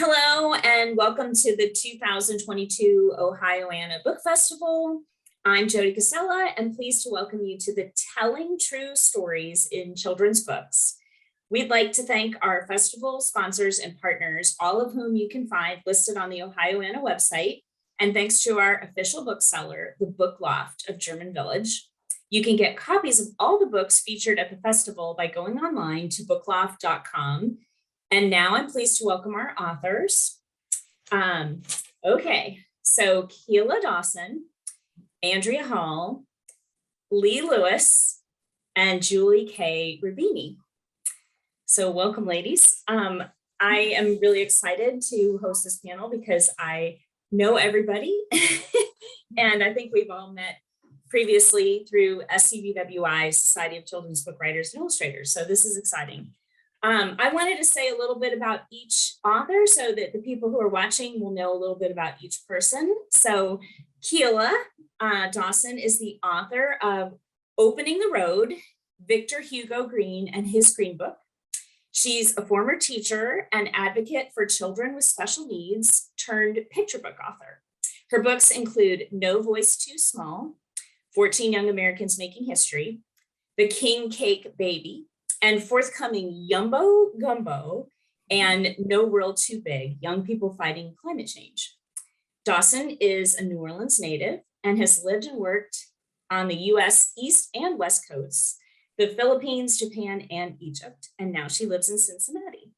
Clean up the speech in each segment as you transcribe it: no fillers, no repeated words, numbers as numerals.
Hello and welcome to the 2022 Ohioana Book Festival. I'm Jody, Casella, and pleased to welcome you to the Telling True Stories in Children's Books. We'd like to thank our festival sponsors and partners, all of whom you can find listed on the Ohioana website, and thanks to our official bookseller, the Book Loft of German Village. You can get copies of all the books featured at the festival by going online to bookloft.com. And now I'm pleased to welcome our authors. Okay, so Keila Dawson, Andrea Hall, Leigh Lewis, and Julie K. Rubini. So welcome, ladies. I am really excited to host this panel because I know everybody, and I think we've all met previously through SCBWI, Society of Children's Book Writers and Illustrators. So this is exciting. I wanted to say a little bit about each author so that the people who are watching will know a little bit about each person. So Keila Dawson is the author of Opening the Road, Victor Hugo Green and His Green Book. She's a former teacher and advocate for children with special needs turned picture book author. Her books include No Voice Too Small, 14 Young Americans Making History, The King Cake Baby, and forthcoming Yumbo Gumbo and No World Too Big, Young People Fighting Climate Change. Dawson is a New Orleans native and has lived and worked on the US East and West Coasts, the Philippines, Japan, and Egypt, and now she lives in Cincinnati.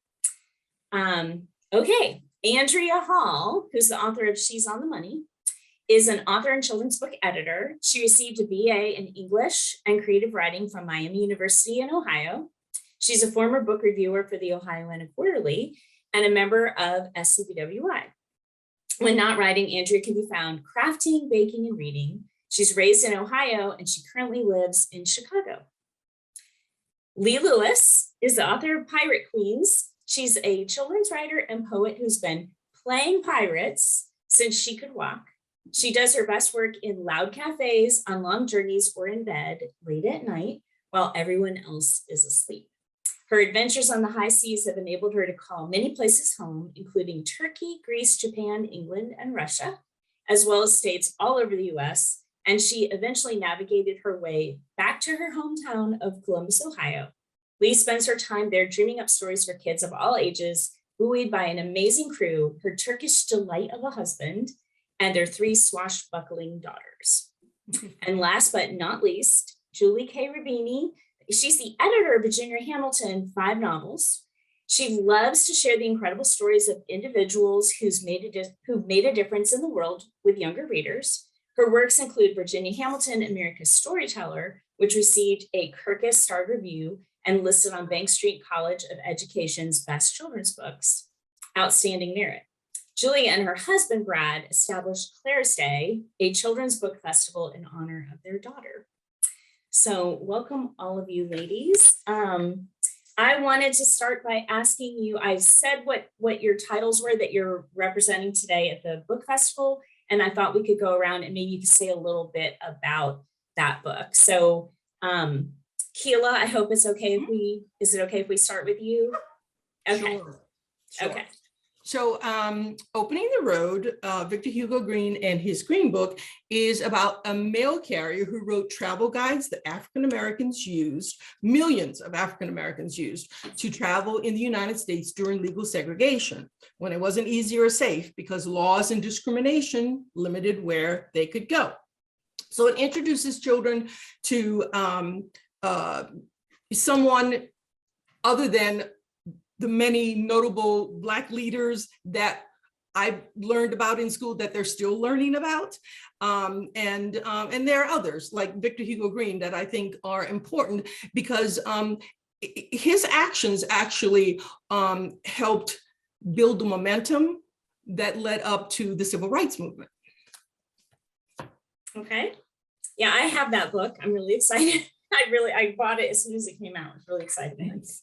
Okay, Andrea Hall, who's the author of She's on the Money, is an author and children's book editor. She received a BA in English and creative writing from Miami University in Ohio. She's a former book reviewer for the Ohioana Quarterly and a member of SCBWI. When not writing, Andrea can be found crafting, baking, and reading. She's raised in Ohio and she currently lives in Chicago. Leigh Lewis is the author of Pirate Queens. She's a children's writer and poet who's been playing pirates since she could walk. She does her best work in loud cafes, on long journeys, or in bed late at night while everyone else is asleep. Her adventures on the high seas have enabled her to call many places home, including Turkey, Greece, Japan, England, and Russia, as well as states all over the US. And she eventually navigated her way back to her hometown of Columbus, Ohio. Leigh spends her time there dreaming up stories for kids of all ages, buoyed by an amazing crew, her Turkish delight of a husband, and their 3 swashbuckling daughters. And last but not least, Julie K. Rubini. She's the editor of Virginia Hamilton 5 novels. She loves to share the incredible stories of individuals who've made a difference in the world with younger readers. Her works include Virginia Hamilton, America's Storyteller, which received a Kirkus Star Review and listed on Bank Street College of Education's Best Children's Books, Outstanding Merit. Julie and her husband, Brad, established Claire's Day, a children's book festival in honor of their daughter. So welcome all of you ladies. I wanted to start by asking you, I said what your titles were that you're representing today at the book festival, and I thought we could go around and maybe you could say a little bit about that book. So Keila, I hope it's okay is it okay if we start with you? Okay. Sure. Okay. So Opening the Road, Victor Hugo Green and His Green Book is about a mail carrier who wrote travel guides that African Americans used, millions of African Americans used to travel in the United States during legal segregation, when it wasn't easy or safe because laws and discrimination limited where they could go. So it introduces children to someone other than the many notable Black leaders that I learned about in school that they're still learning about. And there are others like Victor Hugo Green that I think are important because his actions actually helped build the momentum that led up to the civil rights movement. Okay. Yeah, I have that book. I'm really excited. I bought it as soon as it came out. I was really excited. Thanks.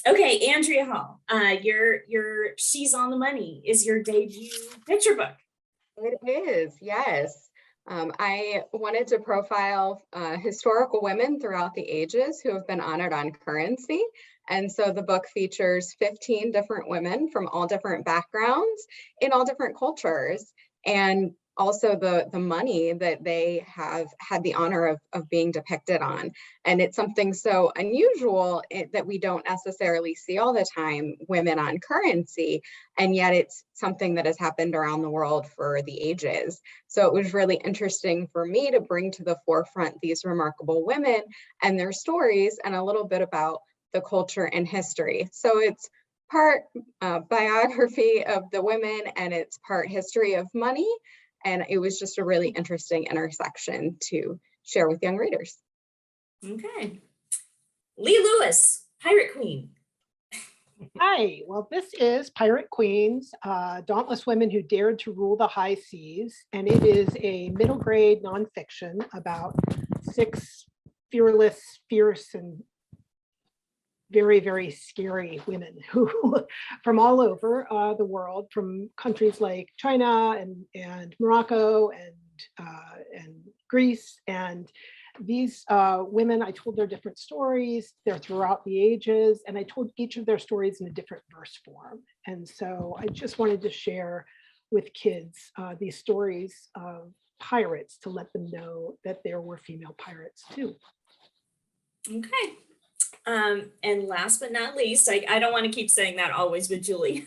Okay, Andrea Hall, your She's on the Money is your debut picture book. It is, yes. I wanted to profile historical women throughout the ages who have been honored on currency. And so the book features 15 different women from all different backgrounds in all different cultures, and also the money that they have had the honor of being depicted on. And it's something so unusual that we don't necessarily see all the time, women on currency, and yet it's something that has happened around the world for the ages. So it was really interesting for me to bring to the forefront these remarkable women and their stories, and a little bit about the culture and history. So it's part biography of the women, and it's part history of money. And it was just a really interesting intersection to share with young readers. Okay. Leigh Lewis, Pirate Queen. Hi, well, this is Pirate Queens, Dauntless Women Who Dared to Rule the High Seas. And it is a middle grade nonfiction about 6 fearless, fierce, and very, very scary women who from all over the world, from countries like China and Morocco and Greece. And these women, I told their different stories. They're throughout the ages, and I told each of their stories in a different verse form. And so I just wanted to share with kids these stories of pirates, to let them know that there were female pirates too. Okay. And last but not least, I don't want to keep saying that always with Julie.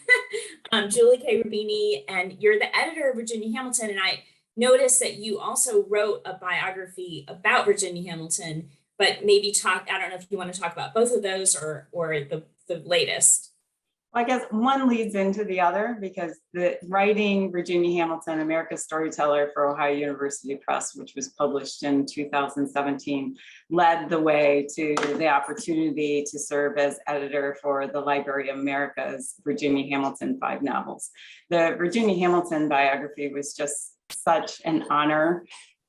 Julie K. Rubini, and you're the editor of Virginia Hamilton. And I noticed that you also wrote a biography about Virginia Hamilton, but maybe I don't know if you want to talk about both of those or the latest. Well, I guess one leads into the other, because the writing Virginia Hamilton, America's Storyteller for Ohio University Press, which was published in 2017, led the way to the opportunity to serve as editor for the Library of America's Virginia Hamilton 5 novels. The Virginia Hamilton biography was just such an honor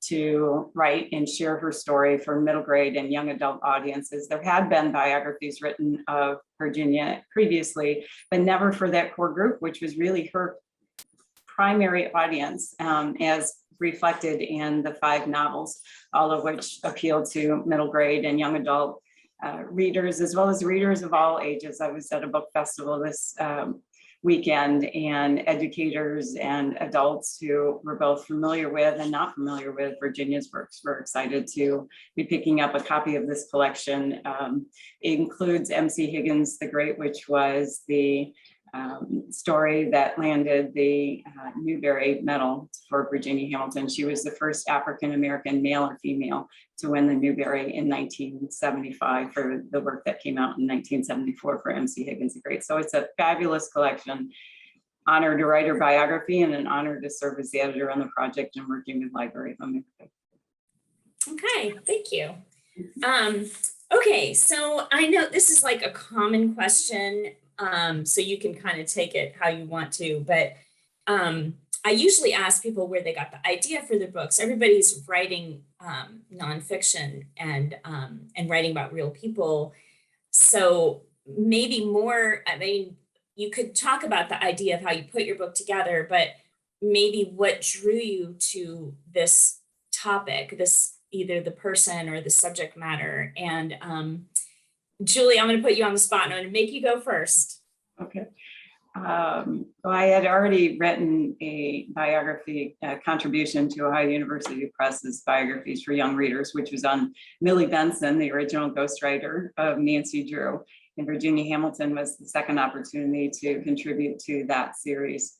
to write and share her story for middle grade and young adult audiences. There had been biographies written of Virginia previously, but never for that core group, which was really her primary audience, as reflected in the 5 novels, all of which appeal to middle grade and young adult readers, as well as readers of all ages. I was at a book festival this weekend, and educators and adults who were both familiar with and not familiar with Virginia's works were excited to be picking up a copy of this collection. It includes MC Higgins the Great, which was the story that landed the Newbery Medal for Virginia Hamilton. She was the first African-American male or female to win the Newbery in 1975 for the work that came out in 1974 for MC Higgins the Great. So it's a fabulous collection. Honor to write her biography, and an honor to serve as the editor on the project and working with Library of America. Okay, thank you. Okay, so I know this is like a common question, so you can kind of take it how you want to, but I usually ask people where they got the idea for their books. Everybody's writing nonfiction and writing about real people. So maybe more, I mean, you could talk about the idea of how you put your book together, but maybe what drew you to this topic, this either the person or the subject matter. And Julie, I'm going to put you on the spot and I'm going to make you go first. Okay. Well, I had already written a biography contribution to Ohio University Press's biographies for young readers, which was on Millie Benson, the original ghostwriter of Nancy Drew. And Virginia Hamilton was the second opportunity to contribute to that series.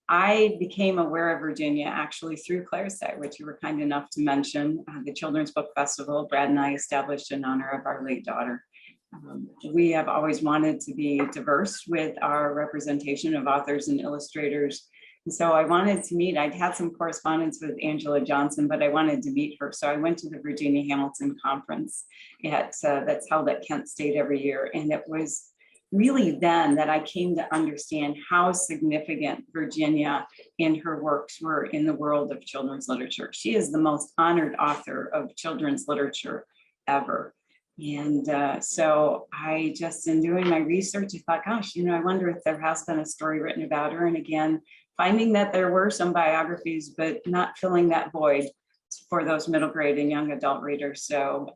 I became aware of Virginia actually through Claire's Day, which you were kind enough to mention. The Children's Book Festival, Brad and I established in honor of our late daughter. We have always wanted to be diverse with our representation of authors and illustrators. And so I wanted to meet, I'd had some correspondence with Angela Johnson, but I wanted to meet her. So I went to the Virginia Hamilton Conference that's held at Kent State every year. And it was really then that I came to understand how significant Virginia and her works were in the world of children's literature. She is the most honored author of children's literature ever. And so I just, in doing my research, I thought, gosh, I wonder if there has been a story written about her. And again, finding that there were some biographies, but not filling that void for those middle grade and young adult readers. So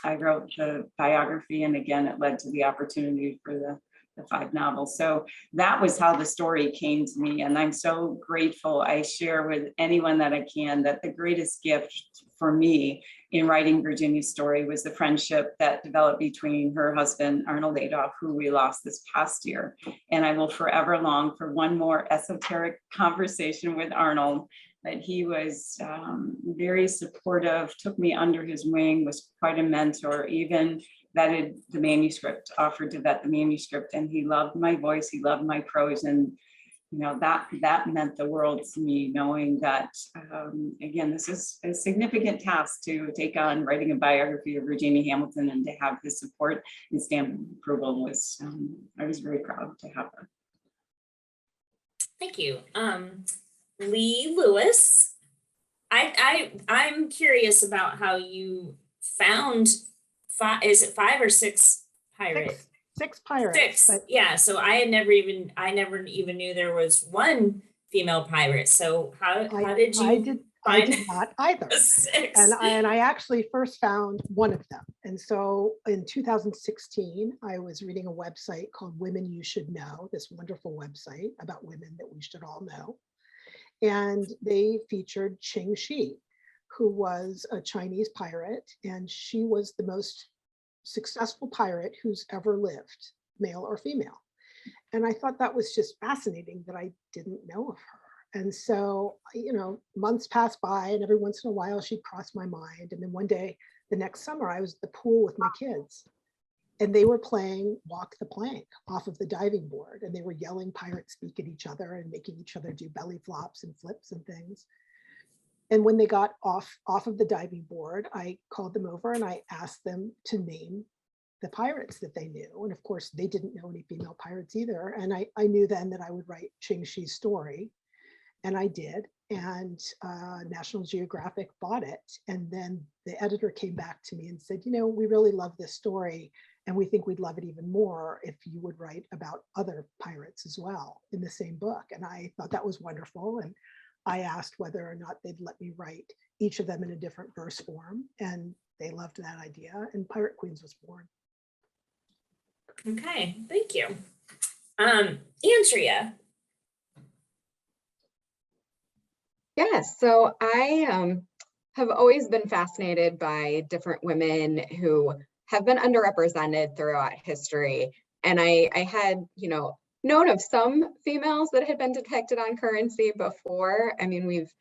I wrote the biography, and again, it led to the opportunity for the 5 novels. So that was how the story came to me. And I'm so grateful. I share with anyone that I can that the greatest gift for me in writing Virginia's story was the friendship that developed between her husband, Arnold Adolph, who we lost this past year. And I will forever long for one more esoteric conversation with Arnold, that he was very supportive, took me under his wing, was quite a mentor, even vetted the manuscript, offered to vet the manuscript, and he loved my voice, he loved my prose, and that meant the world to me, knowing that again, this is a significant task to take on, writing a biography of Virginia Hamilton, and to have his support and stamp of approval was, I was very proud to have that. Thank you. Leigh Lewis, I'm curious about how you found is it 5 or 6 pirates? Six pirates. 6, but yeah. So I never even knew there was one female pirate. So how did you I find did not either. 6? And I actually first found one of them. And so in 2016, I was reading a website called Women You Should Know, this wonderful website about women that we should all know. And they featured Qing Shi, who was a Chinese pirate, and she was the most successful pirate who's ever lived, male or female. And I thought that was just fascinating that I didn't know of her. And so, months passed by, and every once in a while she'd cross my mind. And then one day, the next summer, I was at the pool with my kids, and they were playing Walk the Plank off of the diving board, and they were yelling pirate speak at each other and making each other do belly flops and flips and things. And when they got off of the diving board, I called them over and I asked them to name the pirates that they knew. And of course, they didn't know any female pirates either. And I knew then that I would write Qing Shi's story. And I did. And National Geographic bought it. And then the editor came back to me and said, we really love this story, and we think we'd love it even more if you would write about other pirates as well in the same book. And I thought that was wonderful. And I asked whether or not they'd let me write each of them in a different verse form, and they loved that idea, and Pirate Queens was born. Okay, thank you. Andrea. Yes, so I have always been fascinated by different women who have been underrepresented throughout history. And I had, known of some females that had been depicted on currency before. I mean, we've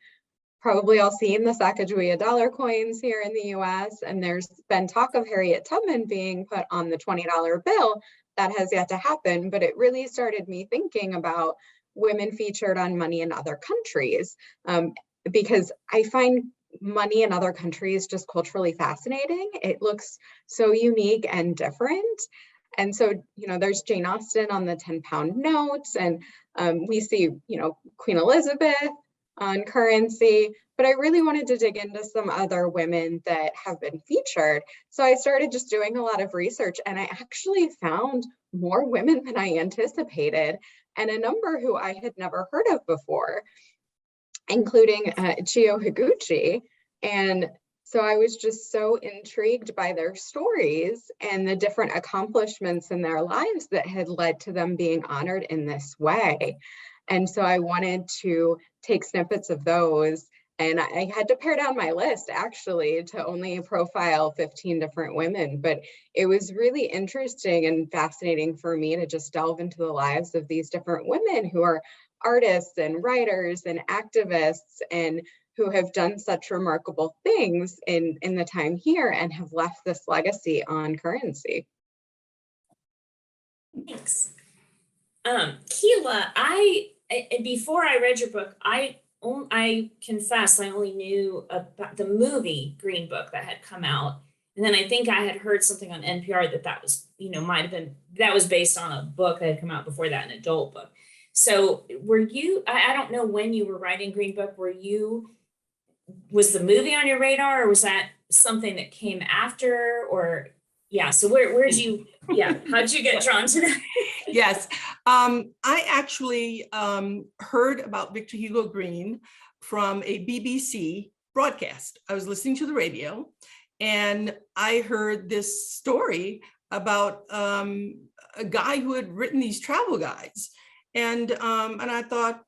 probably all seen the Sacagawea dollar coins here in the US, and there's been talk of Harriet Tubman being put on the $20 bill. That has yet to happen, but it really started me thinking about women featured on money in other countries, because I find money in other countries just culturally fascinating. It looks so unique and different. And so, there's Jane Austen on the 10-pound notes, and we see, Queen Elizabeth on currency, but I really wanted to dig into some other women that have been featured. So I started just doing a lot of research, and I actually found more women than I anticipated, and a number who I had never heard of before, including Chio Higuchi. And so I was just so intrigued by their stories and the different accomplishments in their lives that had led to them being honored in this way. And so I wanted to take snippets of those, and I had to pare down my list actually to only profile 15 different women, but it was really interesting and fascinating for me to just delve into the lives of these different women who are artists and writers and activists, and who have done such remarkable things in the time here and have left this legacy on currency. Thanks. Keila, before I read your book, I confess I only knew about the movie Green Book that had come out. And then I think I had heard something on NPR that was, might have been, that was based on a book that had come out before that, an adult book. So were you, I don't know when you were writing Green Book, was the movie on your radar, or was that something that came after, or so how'd you get drawn to that? Yes, I actually heard about Victor Hugo Green from a BBC broadcast. I was listening to the radio and I heard this story about a guy who had written these travel guides. And I thought,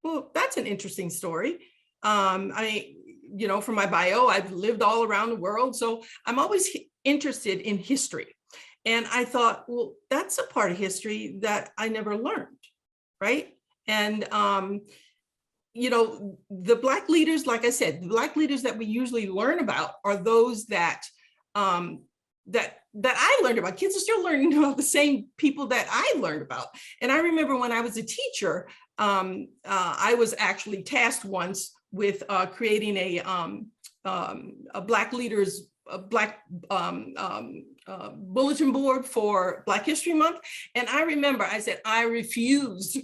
well, that's an interesting story. For my bio, I've lived all around the world. So I'm always interested in history. And I thought, well, that's a part of history that I never learned, right? And, the Black leaders, like I said, the Black leaders that we usually learn about are those that that I learned about. Kids are still learning about the same people that I learned about. And I remember when I was a teacher, I was actually tasked once with creating a Black leaders, Black bulletin board for Black History Month. And I remember I said, I refused.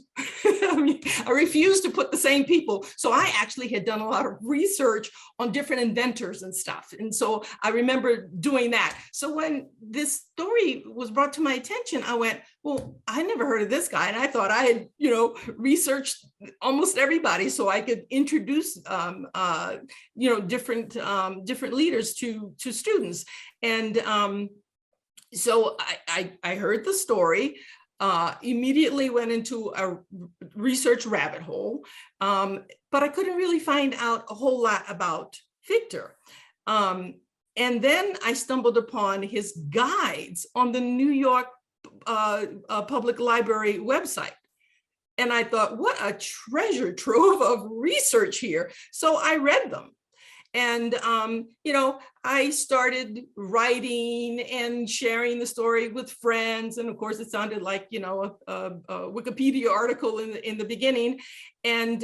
I refused to put the same people. So I actually had done a lot of research on different inventors and stuff. And so I remember doing that. So when this story was brought to my attention, I went, well, I never heard of this guy. And I thought I had, researched almost everybody so I could introduce, different leaders to students. And so I heard the story, immediately went into a research rabbit hole, but I couldn't really find out a whole lot about Victor. And then I stumbled upon his guides on the New York Public Library website. And I thought, what a treasure trove of research here. So I read them. And, I started writing and sharing the story with friends. And of course, it sounded like, a Wikipedia article in the beginning. And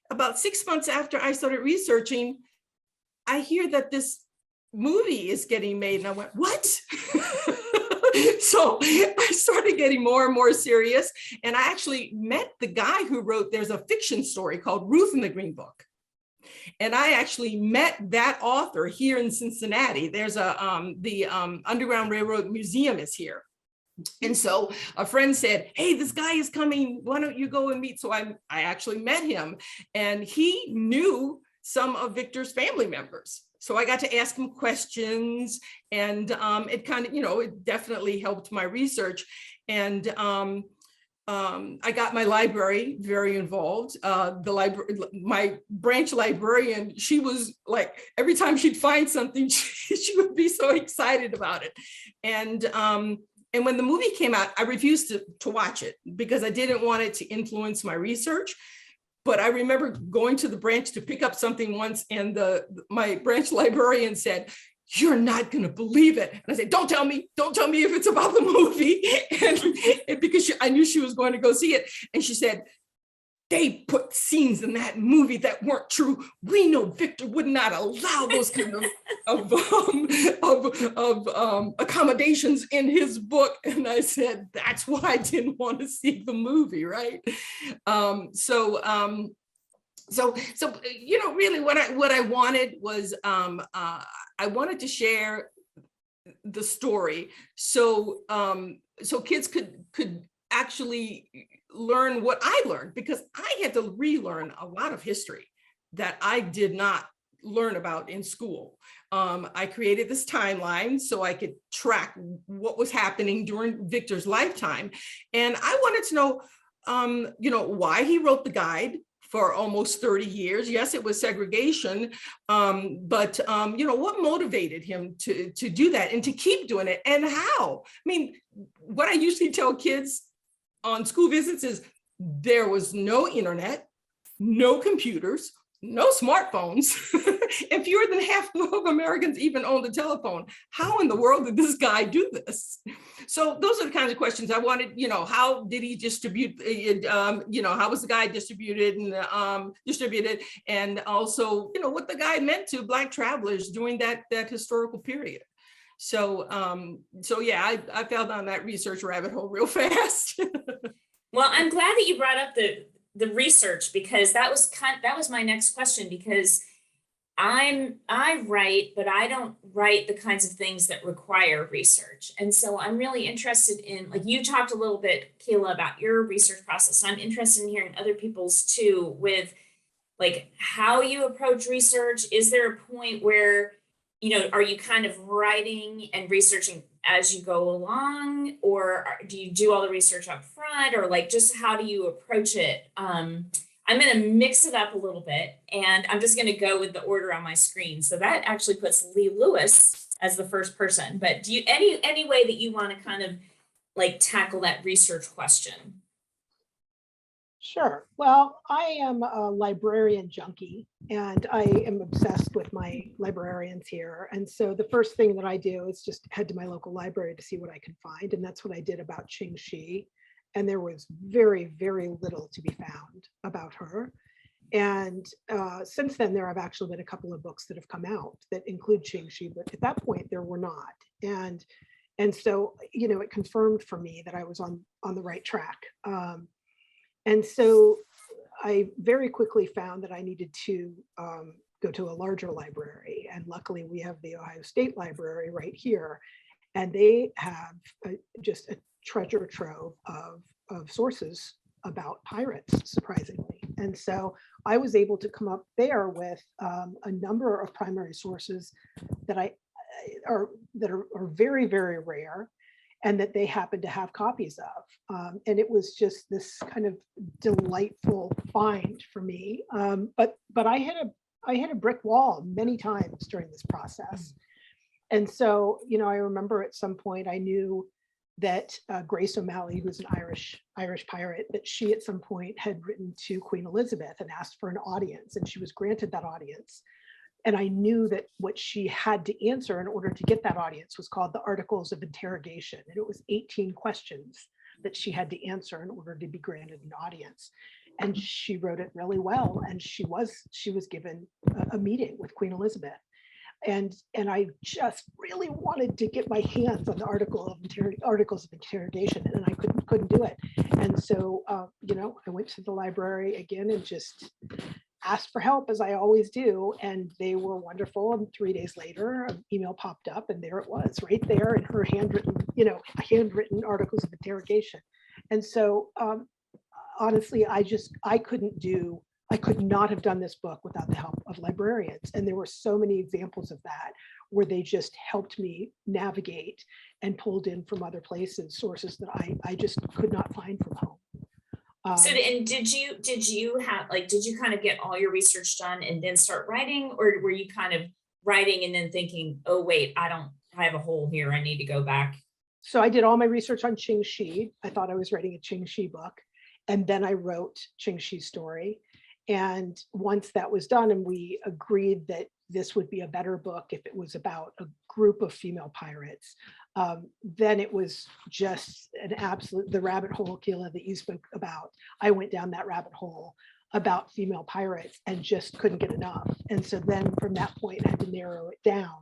about 6 months after I started researching, I hear that this movie is getting made. And I went, what? So I started getting more and more serious. And I actually met the guy who wrote, there's a fiction story called Ruth in the Green Book. And I actually met that author here in Cincinnati. There's the Underground Railroad Museum is here. And so a friend said, hey, this guy is coming. Why don't you go and meet? So I actually met him, and he knew some of Victor's family members. So I got to ask him questions, and it kind of, it definitely helped my research. And I got my library very involved. My branch librarian, she was like, every time she'd find something, she would be so excited about it. And when the movie came out, I refused to watch it because I didn't want it to influence my research. But I remember going to the branch to pick up something once, and my branch librarian said, you're not going to believe it. And I said, don't tell me if it's about the movie. And because I knew she was going to go see it. And she said, they put scenes in that movie that weren't true. We know Victor would not allow those kind of accommodations in his book. And I said, that's why I didn't want to see the movie, right? So really what I wanted was, I wanted to share the story so kids could actually learn what I learned, because I had to relearn a lot of history that I did not learn about in school. I created this timeline so I could track what was happening during Victor's lifetime. And I wanted to know, why he wrote the guide for almost 30 years. Yes, it was segregation, but what motivated him to do that and to keep doing it, and how? I mean, what I usually tell kids on school visits is there was no internet, no computers, no smartphones, and fewer than half of Americans even owned a telephone. How in the world did this guy do this? So those are the kinds of questions I wanted, how did he distribute, how was the guide distributed and also, what the guide meant to Black travelers during that historical period. So yeah, I fell down that research rabbit hole real fast. Well, I'm glad that you brought up the research, because that was my next question, because I write, but I don't write the kinds of things that require research. And so I'm really interested in, like you talked a little bit, Keila, about your research process. I'm interested in hearing other people's too, with like how you approach research? Is there a point where, are you kind of writing and researching as you go along, or do you do all the research up front, or like just how do you approach it? I'm going to mix it up a little bit, and I'm just going to go with the order on my screen. So that actually puts Leigh Lewis as the first person. But do you any way that you want to kind of like tackle that research question? Sure. Well, I am a librarian junkie, and I am obsessed with my librarians here. And so the first thing that I do is just head to my local library to see what I can find. And that's what I did about Qing Shi. And there was very, very little to be found about her. And since then, there have actually been a couple of books that have come out that include Qing Shi, but at that point, there were not. And so, it confirmed for me that I was on the right track. And so I very quickly found that I needed to go to a larger library. And luckily we have the Ohio State Library right here. And they have just a treasure trove of sources about pirates, surprisingly. And so I was able to come up there with a number of primary sources that are very, very rare, and that they happen to have copies of. And it was just this kind of delightful find for me. But I hit a brick wall many times during this process. And so, I remember at some point I knew that Grace O'Malley, who's an Irish pirate, that she at some point had written to Queen Elizabeth and asked for an audience, and she was granted that audience. And I knew that what she had to answer in order to get that audience was called the Articles of Interrogation. And it was 18 questions that she had to answer in order to be granted an audience. And she wrote it really well. And she was given a meeting with Queen Elizabeth. And I just really wanted to get my hands on the Articles of Interrogation, and I couldn't do it. And so, I went to the library again and just asked for help, as I always do, and they were wonderful. And 3 days later, an email popped up, and there it was, right there in her handwritten Articles of Interrogation. And so, honestly, I could not have done this book without the help of librarians. And there were so many examples of that where they just helped me navigate and pulled in from other places sources that I just could not find from home. So, and did you kind of get all your research done and then start writing, or were you kind of writing and then thinking, oh wait, I have a hole here, I need to go back? So I did all my research on Qing Shi. I thought I was writing a Qing Shi book, and then I wrote Qing Shi's story. And once that was done, and we agreed that this would be a better book if it was about a group of female pirates, then it was just an absolute, the rabbit hole, Keila, that you spoke about. I went down that rabbit hole about female pirates and just couldn't get enough. And so then from that point, I had to narrow it down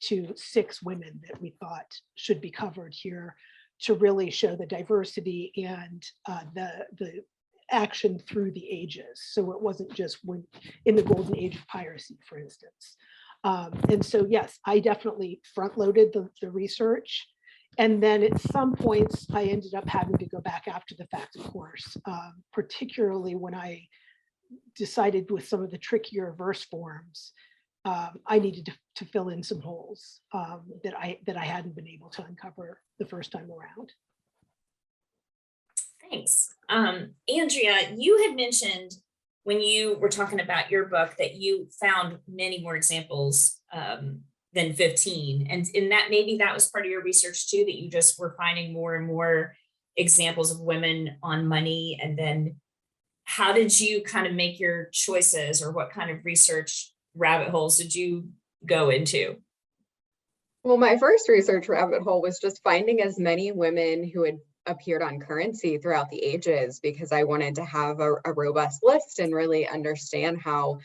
to 6 women that we thought should be covered here to really show the diversity and the action through the ages. So it wasn't just when in the golden age of piracy, for instance. And so, yes, I definitely front loaded the research. And then at some points, I ended up having to go back after the fact, of course, particularly when I decided with some of the trickier verse forms, I needed to fill in some holes that I hadn't been able to uncover the first time around. Thanks. Andrea, you had mentioned when you were talking about your book that you found many more examples than 15. And in that, maybe that was part of your research too, that you just were finding more and more examples of women on money. And then how did you kind of make your choices, or what kind of research rabbit holes did you go into? Well, my first research rabbit hole was just finding as many women who had appeared on currency throughout the ages, because I wanted to have a robust list and really understand how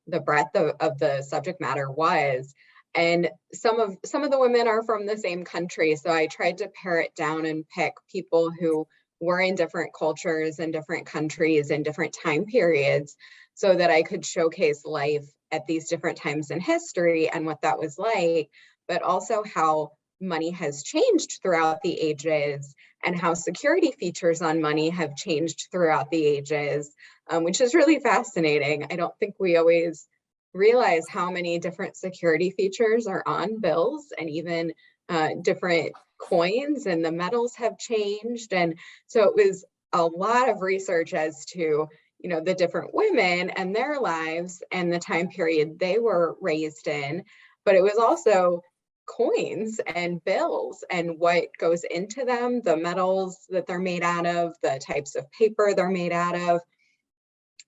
the breadth of the subject matter was. And some of the women are from the same country, so I tried to pare it down and pick people who were in different cultures and different countries and different time periods, so that I could showcase life at these different times in history and what that was like, but also how money has changed throughout the ages and how security features on money have changed throughout the ages, which is really fascinating. I don't think we always realize how many different security features are on bills, and even different coins, and the metals have changed. And so it was a lot of research as to, you know, the different women and their lives and the time period they were raised in. But it was also coins and bills and what goes into them, the metals that they're made out of, the types of paper they're made out of,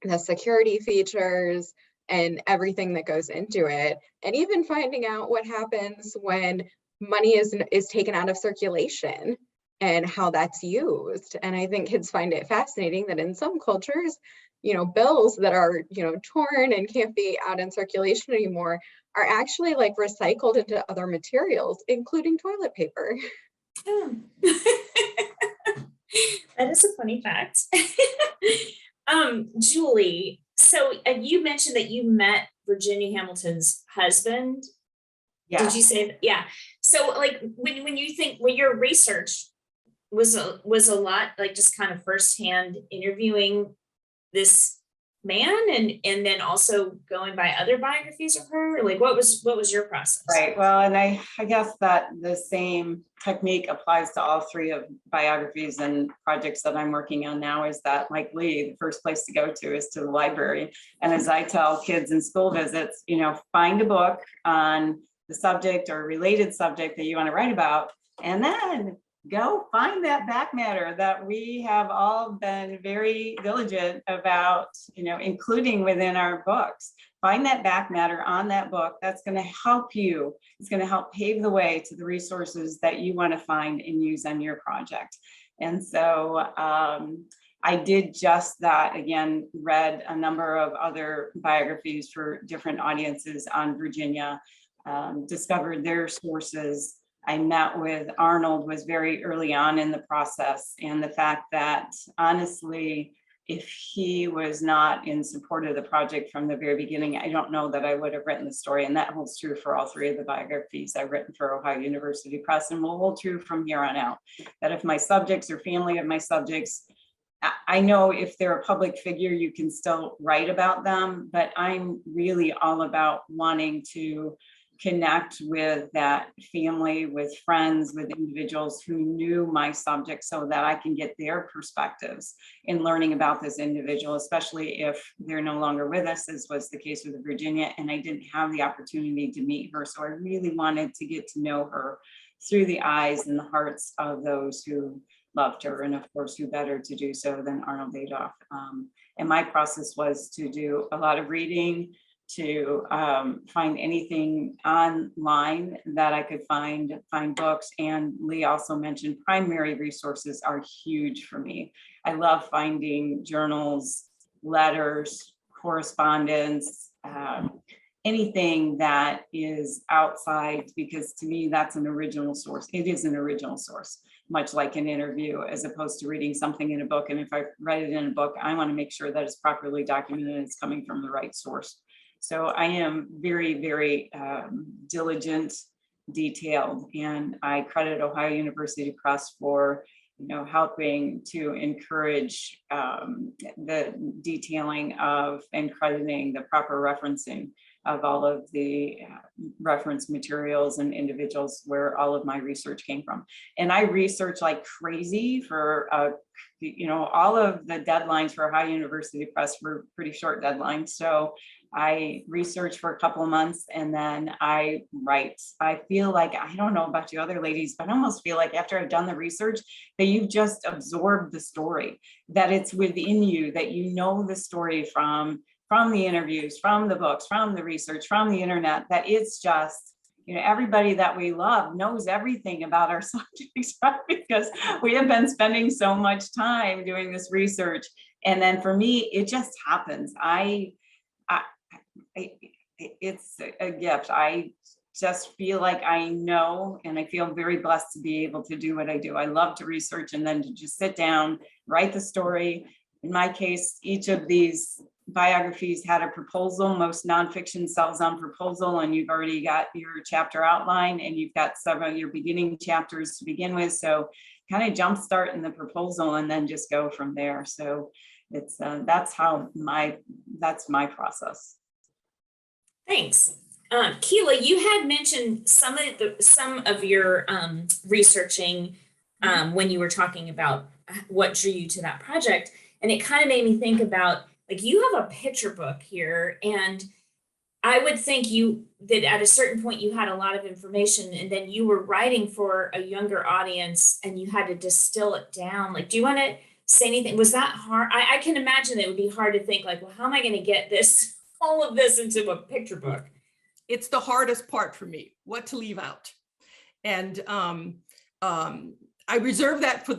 the security features, and everything that goes into it. And even finding out what happens when money is taken out of circulation and how that's used. And I think kids find it fascinating that in some cultures, you know, bills that are, you know, torn and can't be out in circulation anymore are actually like recycled into other materials, including toilet paper. Oh. That is a funny fact. Julie, so you mentioned that you met Virginia Hamilton's husband. Yeah. Did you say that? Yeah. So like when you think, when your research was a lot like just kind of firsthand interviewing this man and then also going by other biographies of her, like what was your process? Right. Well, and I guess that the same technique applies to all three of biographies and projects that I'm working on now, is that, like Leigh, the first place to go to is to the library. And as I tell kids in school visits, you know, find a book on the subject or related subject that you want to write about, and then go find that back matter that we have all been very diligent about, you know, including within our books. Find that back matter on that book. That's going to help you. It's going to help pave the way to the resources that you want to find and use on your project. And so I did just that. Again, read a number of other biographies for different audiences on Virginia, discovered their sources. I met with Arnold, was very early on in the process, and the fact that honestly, if he was not in support of the project from the very beginning, I don't know that I would have written the story. And that holds true for all three of the biographies I've written for Ohio University Press, and will hold true from here on out. That if my subjects or family of my subjects, I know if they're a public figure, you can still write about them, but I'm really all about wanting to connect with that family, with friends, with individuals who knew my subject, so that I can get their perspectives in learning about this individual, especially if they're no longer with us, as was the case with Virginia, and I didn't have the opportunity to meet her. So I really wanted to get to know her through the eyes and the hearts of those who loved her, and of course, who better to do so than Arnold Adolph. And my process was to do a lot of reading, to find anything online that I could find books. And Leigh also mentioned primary resources are huge for me. I love finding journals, letters, correspondence, anything that is outside, because to me, that's an original source. It is an original source, much like an interview, as opposed to reading something in a book. And if I write it in a book, I want to make sure that it's properly documented and it's coming from the right source. So I am very, very diligent, detailed, and I credit Ohio University Press for, you know, helping to encourage the detailing of and crediting the proper referencing of all of the reference materials and individuals where all of my research came from. And I research like crazy for, you know, all of the deadlines for Ohio University Press were pretty short deadlines. So I research for a couple of months and then I write. I feel like, I don't know about you other ladies, but I almost feel like after I've done the research that you've just absorbed the story, that it's within you, that you know the story from the interviews, from the books, from the research, from the internet, that it's just, you know, everybody that we love knows everything about our subjects, right? Because we have been spending so much time doing this research. And then for me, it just happens. It's a gift. I just feel like I know, and I feel very blessed to be able to do what I do. I love to research and then to just sit down, write the story. In my case, each of these biographies had a proposal. Most nonfiction sells on proposal, and you've already got your chapter outline, and you've got several your beginning chapters to begin with. So kind of jumpstart in the proposal and then just go from there. So it's that's my process. Thanks. Keila, you had mentioned some of your researching when you were talking about what drew you to that project. And it kind of made me think about, like, you have a picture book here, and I would think that at a certain point you had a lot of information, and then you were writing for a younger audience and you had to distill it down. Like, do you want to say anything? Was that hard? I can imagine it would be hard to think, like, well, how am I going to get all of this into a picture book? It's the hardest part for me, what to leave out. And I reserve that for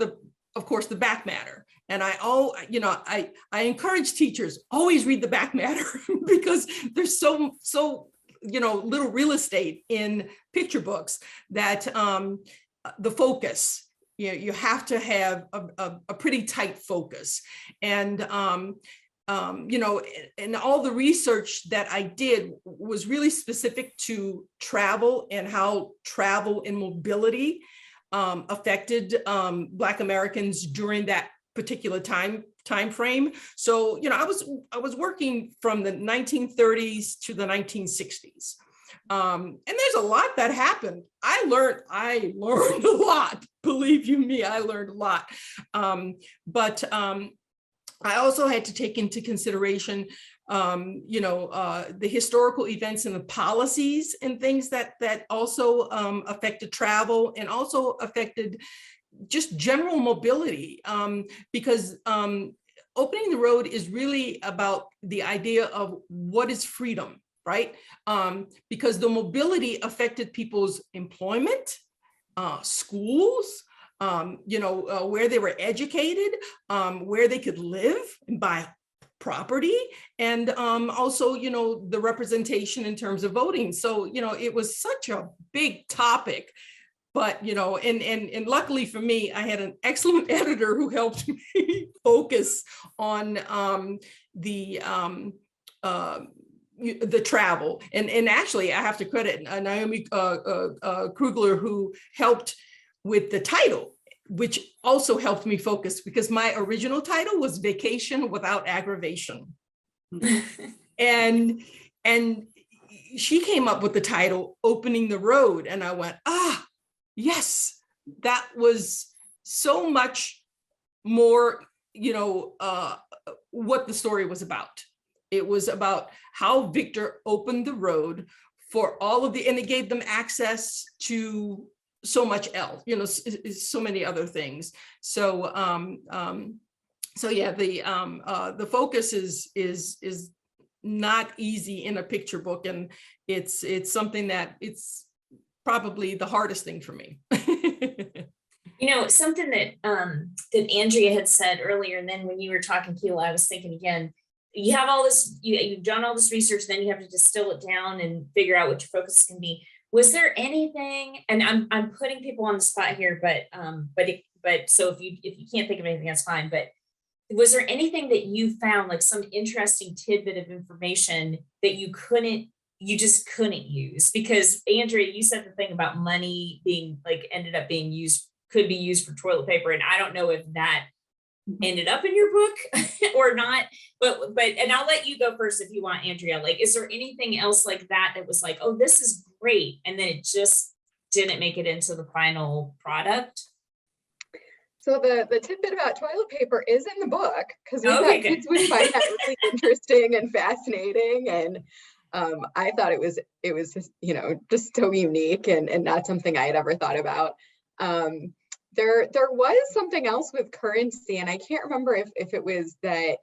of course, the back matter. And I encourage teachers, always read the back matter because there's so little real estate in picture books that the focus, you have to have a pretty tight focus. And and all the research that I did was really specific to travel and how travel and mobility affected Black Americans during that particular time frame. So, I was working from the 1930s to the 1960s. And there's a lot that happened. I learned a lot. Believe you me, I learned a lot. But I also had to take into consideration, the historical events and the policies and things that also affected travel and also affected just general mobility, because opening the road is really about the idea of what is freedom, right? Because the mobility affected people's employment, schools, where they were educated, where they could live and buy property, and also, the representation in terms of voting. So, it was such a big topic, but, and luckily for me, I had an excellent editor who helped me focus on the travel. And actually, I have to credit Naomi Krugler, who helped with the title, which also helped me focus, because my original title was Vacation Without Aggravation. and she came up with the title Opening the Road, and I went, yes, that was so much more, what the story was about. It was about how Victor opened the road for all of and it gave them access to so much else, so many other things. So, yeah, the focus is not easy in a picture book, and it's something that it's probably the hardest thing for me. Something that Andrea had said earlier, and then when you were talking, Keila, I was thinking again, you have all this, you've done all this research, then you have to distill it down and figure out what your focus can be. Was there anything, and I'm putting people on the spot here, but so if you can't think of anything, that's fine. But was there anything that you found, like some interesting tidbit of information that you just couldn't use? Because Andrea, you said the thing about money being ended up being could be used for toilet paper, and I don't know if that ended up in your book or not, but and I'll let you go first if you want, Andrea. Like, is there anything else like that was like, oh, this is great, and then it just didn't make it into the final product? So the tidbit about toilet paper is in the book, because we thought kids would find that really interesting and fascinating, and I thought it was just so unique and not something I had ever thought about. There was something else with currency, and I can't remember if it was that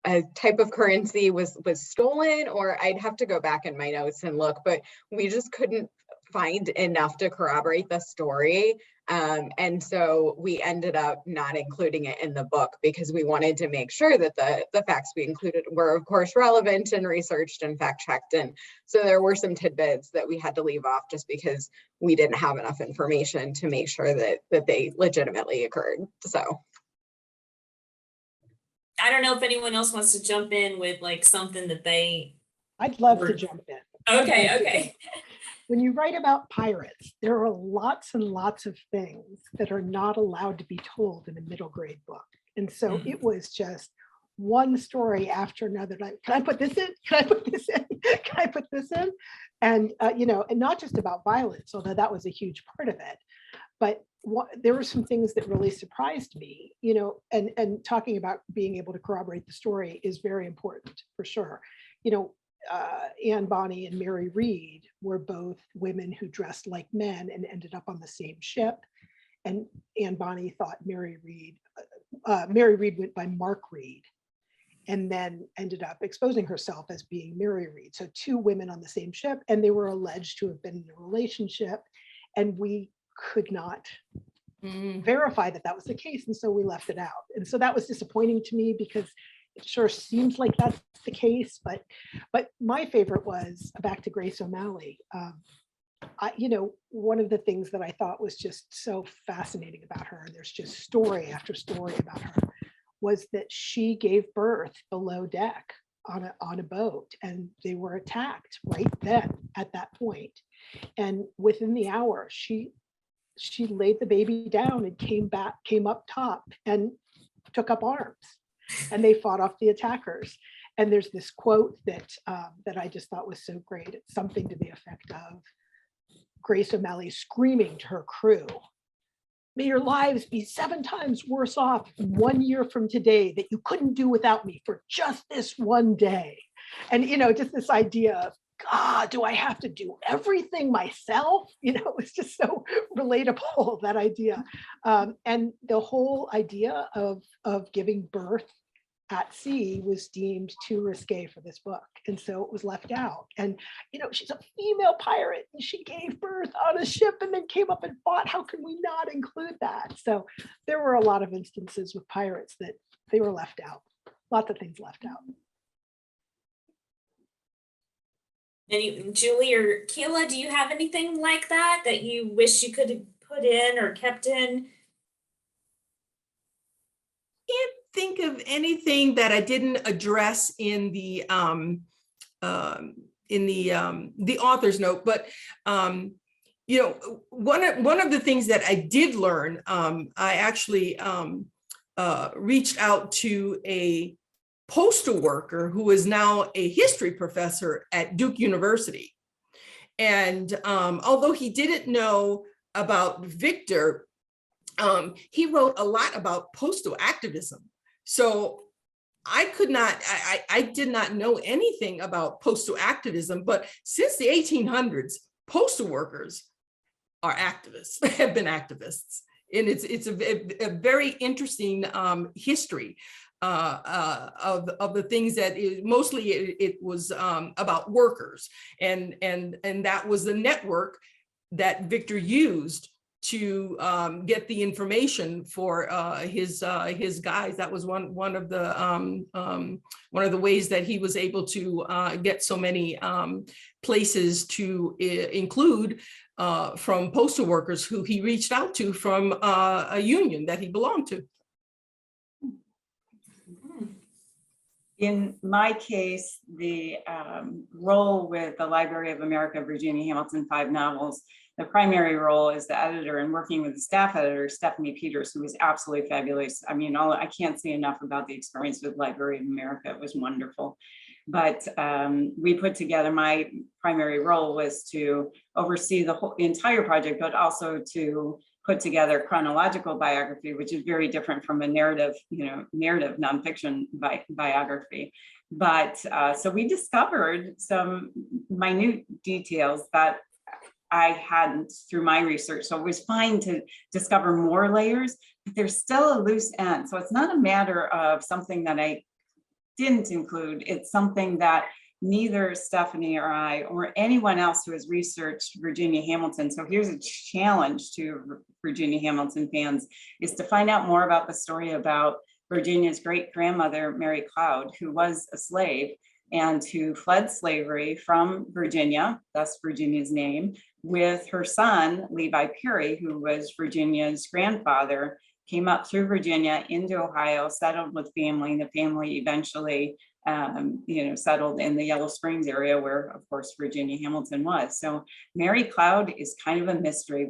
a type of currency was stolen, or I'd have to go back in my notes and look, but we just couldn't find enough to corroborate the story. And so we ended up not including it in the book, because we wanted to make sure that the facts we included were, of course, relevant and researched and fact-checked. And so there were some tidbits that we had to leave off just because we didn't have enough information to make sure that they legitimately occurred. So I don't know if anyone else wants to jump in with like something that they. I'd love to Word. jump in. Okay, I'd love to okay. jump in. When you write about pirates, there are lots and lots of things that are not allowed to be told in a middle grade book. And so it was just one story after another. Like, can I put this in? Can I put this in? Can I put this in? And, you know, and not just about violence, although that was a huge part of it. But there were some things that really surprised me, you know, and talking about being able to corroborate the story is very important for sure. You know, Anne Bonny and Mary Read were both women who dressed like men and ended up on the same ship. And Anne Bonny thought Mary Read went by Mark Read, and then ended up exposing herself as being Mary Read. So two women on the same ship, and they were alleged to have been in a relationship, and we could not verify that that was the case. And so we left it out. And so that was disappointing to me because it sure seems like that's the case. But my favorite was back to Grace O'Malley. You know, one of the things that I thought was just so fascinating about her, and there's just story after story about her, was that she gave birth below deck on a boat, and they were attacked right then at that point. And within the hour, she laid the baby down and came up top and took up arms, and they fought off the attackers. And there's this quote that I just thought was so great. It's something to the effect of Grace O'Malley screaming to her crew, "May your lives be 7 times worse off 1 year from today that you couldn't do without me for just this one day." And, you know, just this idea of, God, do I have to do everything myself? You know, it's just so relatable, that idea. And the whole idea of giving birth at sea was deemed too risque for this book. And so it was left out. And, you know, she's a female pirate and she gave birth on a ship and then came up and fought. How can we not include that? So there were a lot of instances with pirates that they were left out. Lots of things left out. Julie or Keila, do you have anything like that you wish you could have put in or kept in? Can't think of anything that I didn't address in the author's note, but you know, one of the things that I did learn, I actually reached out to a postal worker who is now a history professor at Duke University. And although he didn't know about Victor, he wrote a lot about postal activism. So I did not know anything about postal activism, but since the 1800s, postal workers are activists, have been activists. And it's a very interesting history of the things that mostly it was about workers, and that was the network that Victor used to get the information for his guys. That was one of the ways that he was able to get so many places to include from postal workers who he reached out to from a union that he belonged to. In my case, the role with the Library of America, Virginia Hamilton 5 novels, the primary role is the editor, and working with the staff editor, Stephanie Peters, who was absolutely fabulous. I mean, I can't say enough about the experience with Library of America. It was wonderful. But we put together, my primary role was to oversee the entire project, but also to put together chronological biography, which is very different from a narrative nonfiction biography. But so we discovered some minute details that I hadn't through my research. So it was fine to discover more layers, but there's still a loose end. So it's not a matter of something that I didn't include. It's something that neither Stephanie or I or anyone else who has researched Virginia Hamilton. So here's a challenge to Virginia Hamilton fans, is to find out more about the story about Virginia's great grandmother, Mary Cloud, who was a slave and who fled slavery from Virginia, thus Virginia's name, with her son, Levi Perry, who was Virginia's grandfather, came up through Virginia into Ohio, settled with family. The family eventually, settled in the Yellow Springs area where, of course, Virginia Hamilton was. So Mary Cloud is kind of a mystery.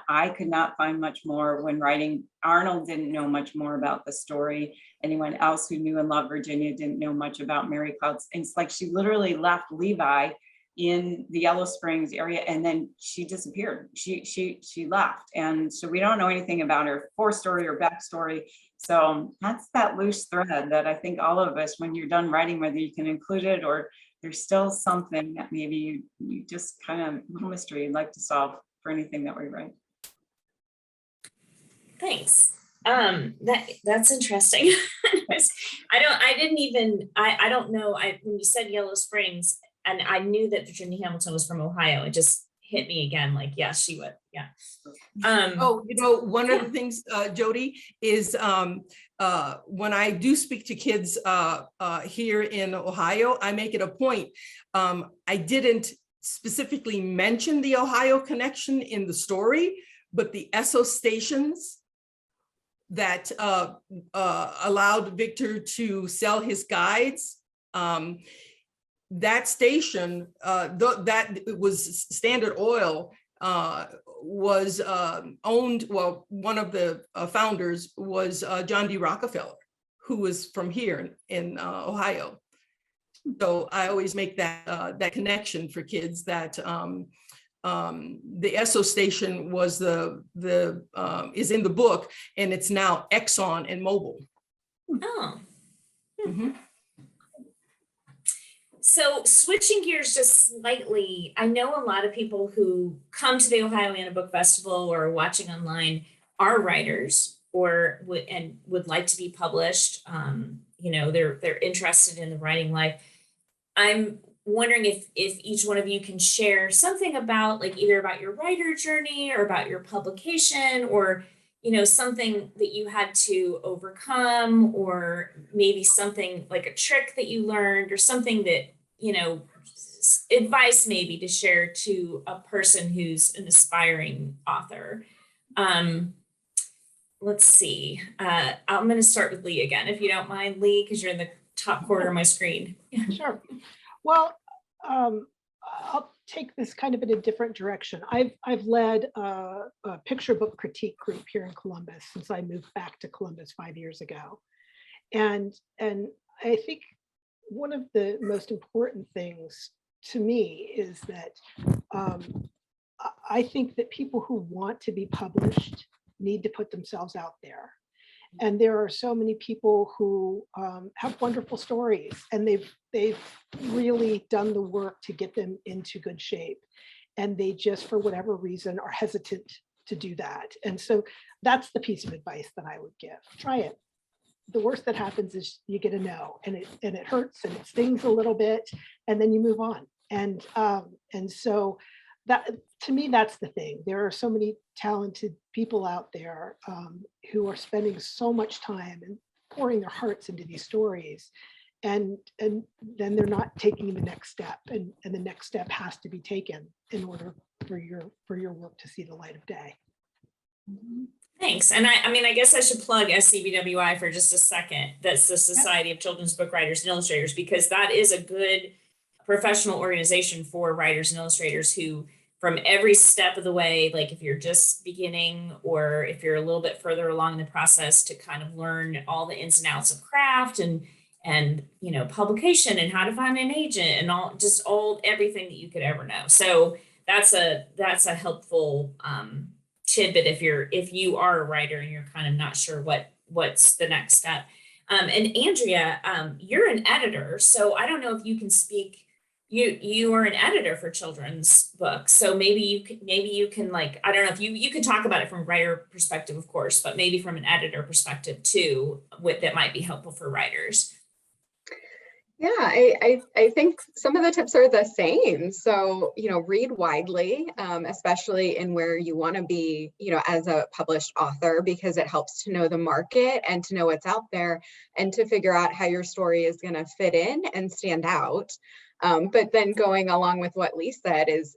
I could not find much more when writing. Arnold didn't know much more about the story. Anyone else who knew and loved Virginia didn't know much about Mary Cloud. It's like she literally left Levi in the Yellow Springs area, and then she disappeared. She left, and so we don't know anything about her forestory or backstory. So that's that loose thread that I think all of us, when you're done writing, whether you can include it or there's still something that maybe you just kind of little mystery you'd like to solve for anything that we write. Thanks. That's interesting. I don't know. When you said Yellow Springs, and I knew that Virginia Hamilton was from Ohio, it just hit me again, like, yes, she would. Yeah. One of the things, Jody, is when I do speak to kids here in Ohio, I make it a point. I didn't specifically mention the Ohio connection in the story, but the Esso stations that allowed Victor to sell his guides, that station, that was Standard Oil, was owned, well, one of the founders was John D. Rockefeller, who was from here in Ohio. So I always make that connection for kids that the Esso station was is in the book, and it's now Exxon and Mobil. Oh. Mm-hmm. So switching gears just slightly, I know a lot of people who come to the Ohioana Book Festival or watching online are writers or would like to be published. They're interested in the writing life. I'm wondering if each one of you can share something about, like, either about your writer journey or about your publication, or something that you had to overcome, or maybe something like a trick that you learned, or something that, advice maybe to share to a person who's an aspiring author. Let's see. I'm going to start with Leigh again, if you don't mind, Leigh, because you're in the top corner of my screen. Sure. Well, I'll take this kind of in a different direction. I've led a picture book critique group here in Columbus since I moved back to Columbus 5 years ago. And I think one of the most important things to me is that I think that people who want to be published need to put themselves out there. And there are so many people who have wonderful stories, and they've really done the work to get them into good shape. And they just, for whatever reason, are hesitant to do that. And so that's the piece of advice that I would give. Try it. The worst that happens is you get a no, and it hurts and it stings a little bit, and then you move on. And so that, to me, that's the thing. There are so many talented people out there who are spending so much time and pouring their hearts into these stories, and then they're not taking the next step, and the next step has to be taken in order for your work to see the light of day. Thanks. And I guess I should plug SCBWI for just a second. That's the Society of Children's Book Writers and Illustrators, because that is a good professional organization for writers and illustrators who, from every step of the way, like if you're just beginning or if you're a little bit further along in the process, to kind of learn all the ins and outs of craft and publication and how to find an agent and all everything that you could ever know. So that's a helpful tidbit if you are a writer and you're kind of not sure what's the next step. And Andrea, you're an editor, so I don't know if you can speak. You are an editor for children's books, so maybe you can like, I don't know if you can talk about it from a writer perspective, of course, but maybe from an editor perspective too, that might be helpful for writers. Yeah, I think some of the tips are the same. So, read widely, especially in where you want to be, as a published author, because it helps to know the market and to know what's out there and to figure out how your story is going to fit in and stand out. But then going along with what Leigh said is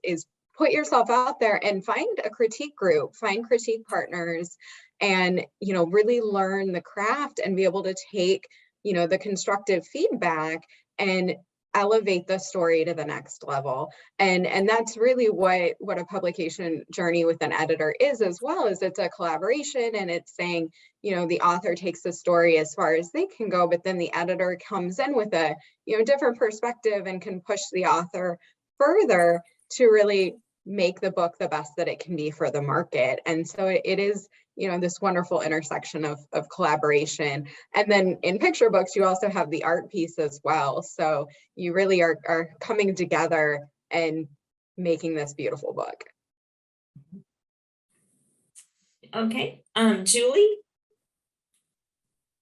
put yourself out there and find a critique group, find critique partners, and, you know, really learn the craft and be able to take, you know, the constructive feedback and elevate the story to the next level. And that's really what a publication journey with an editor is as well, is it's a collaboration, and it's saying, you know, the author takes the story as far as they can go, but then the editor comes in with a, you know, different perspective and can push the author further to really make the book the best that it can be for the market. And so it is, you know, this wonderful intersection of collaboration. And then in picture books, you also have the art piece as well. So you really are coming together and making this beautiful book. Okay, Julie?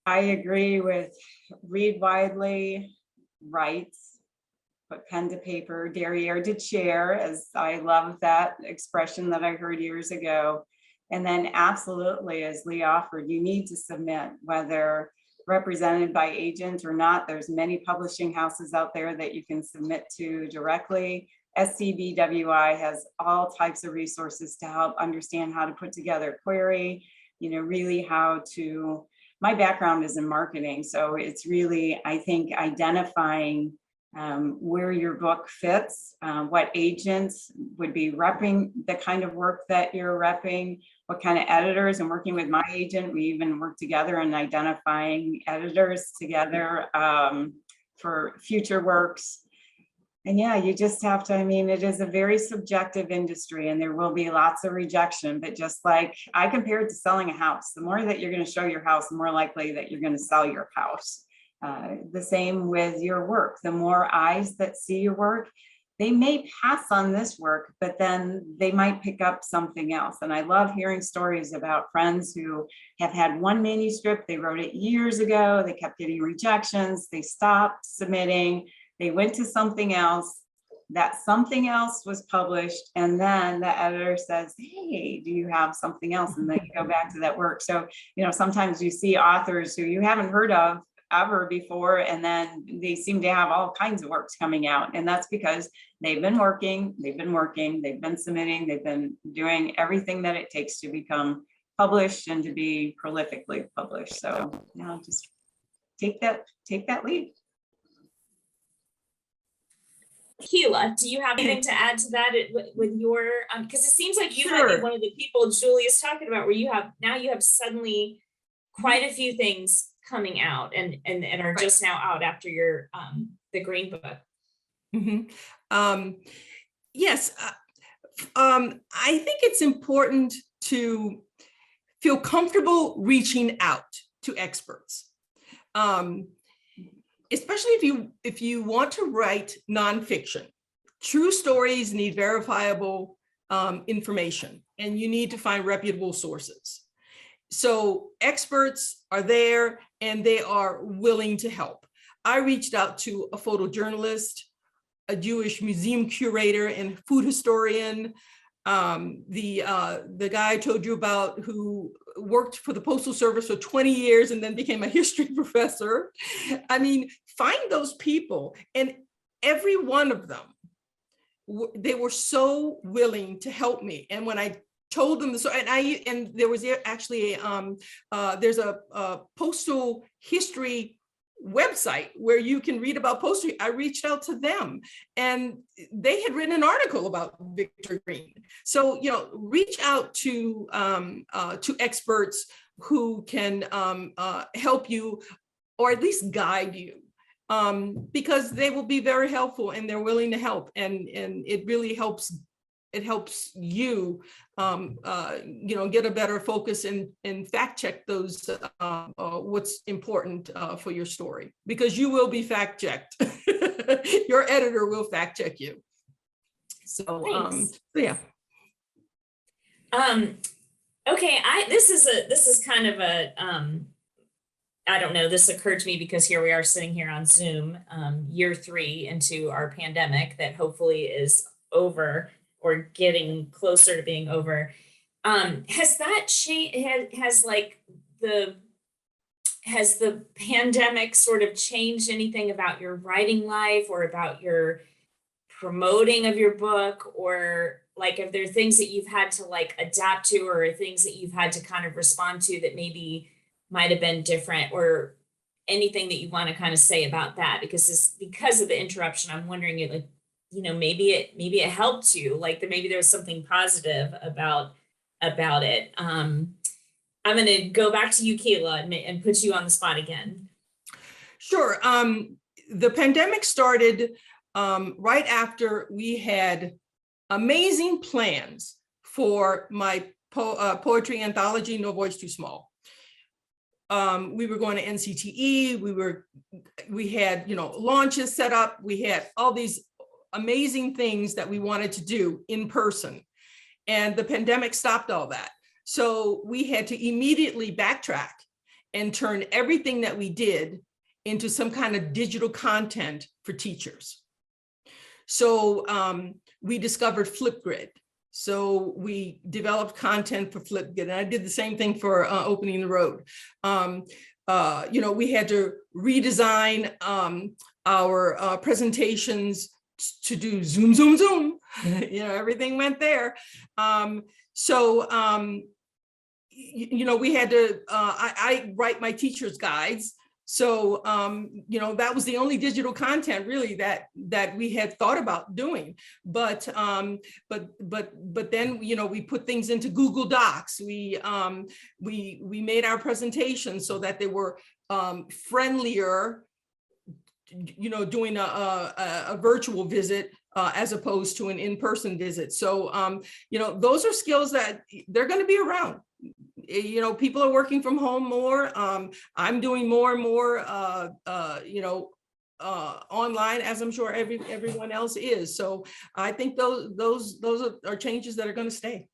I agree with read widely, write, put pen to paper, derriere to chair, as I love that expression that I heard years ago. And then absolutely, as Leigh offered, you need to submit, whether represented by agent or not. There's many publishing houses out there that you can submit to directly. SCBWI has all types of resources to help understand how to put together a query, you know, really how to, my background is in marketing. So it's really, I think, identifying where your book fits, what agents would be repping the kind of work that you're repping, what kind of editors, and working with my agent, we even work together in identifying editors together for future works. And yeah, you just have to, I mean, it is a very subjective industry and there will be lots of rejection, but just like I compare it to selling a house, the more that you're going to show your house, the more likely that you're going to sell your house. The same with your work. The more eyes that see your work, they may pass on this work, but then they might pick up something else. And I love hearing stories about friends who have had one manuscript, they wrote it years ago, they kept getting rejections, they stopped submitting, they went to something else, that something else was published, and then the editor says, hey, do you have something else? And then you go back to that work. So, you know, sometimes you see authors who you haven't heard of ever before, and then they seem to have all kinds of works coming out, and that's because they've been working, they've been submitting, they've been doing everything that it takes to become published and to be prolifically published. So, you know, just take that lead. Keila, do you have anything to add to that with your, because it seems like you might Sure. be one of the people Julie is talking about, where you have suddenly quite a few things coming out and are just now out after your the Green Book. Mm-hmm. Yes, I think it's important to feel comfortable reaching out to experts, especially if you want to write nonfiction. True stories need verifiable information, and you need to find reputable sources. So experts are there and they are willing to help. I reached out to a photojournalist, a Jewish museum curator and food historian, the guy I told you about who worked for the Postal Service for 20 years and then became a history professor. I mean, find those people, and every one of them, they were so willing to help me. And when I told them this, and there was actually there's a postal history website where you can read about postal. I reached out to them, and they had written an article about Victor Green. So, you know, reach out to experts who can help you, or at least guide you, because they will be very helpful and they're willing to help, and it really helps. It helps you, you know, get a better focus and fact check those what's important for your story, because you will be fact checked. Your editor will fact check you. So, yeah. Okay, this is kind of a I don't know, this occurred to me because here we are sitting here on Zoom, year 3 into our pandemic that hopefully is over, or getting closer to being over. Has that changed? Has the pandemic sort of changed anything about your writing life or about your promoting of your book, or like if there are things that you've had to like adapt to, or things that you've had to kind of respond to that maybe might have been different, or anything that you want to kind of say about that, because of the interruption, I'm wondering if, like, maybe it helped you, like maybe there was something positive about it. I'm going to go back to you, Keila, and put you on the spot again. Sure. The pandemic started right after we had amazing plans for my poetry anthology, No Voice Too Small. We were going to NCTE. We had, launches set up. We had all these amazing things that we wanted to do in person, and the pandemic stopped all that. So we had to immediately backtrack and turn everything that we did into some kind of digital content for teachers. So we discovered Flipgrid. So we developed content for Flipgrid, and I did the same thing for Opening the Road. We had to redesign our presentations to do Zoom, Zoom, Zoom. Everything went there. We had to, I write my teacher's guides. So, that was the only digital content really that we had thought about doing. But then, we put things into Google Docs. We made our presentations so that they were friendlier, doing a virtual visit as opposed to an in-person visit. So, those are skills that they're going to be around. People are working from home more. I'm doing more and more, online, as I'm sure everyone else is. So I think those are changes that are going to stay.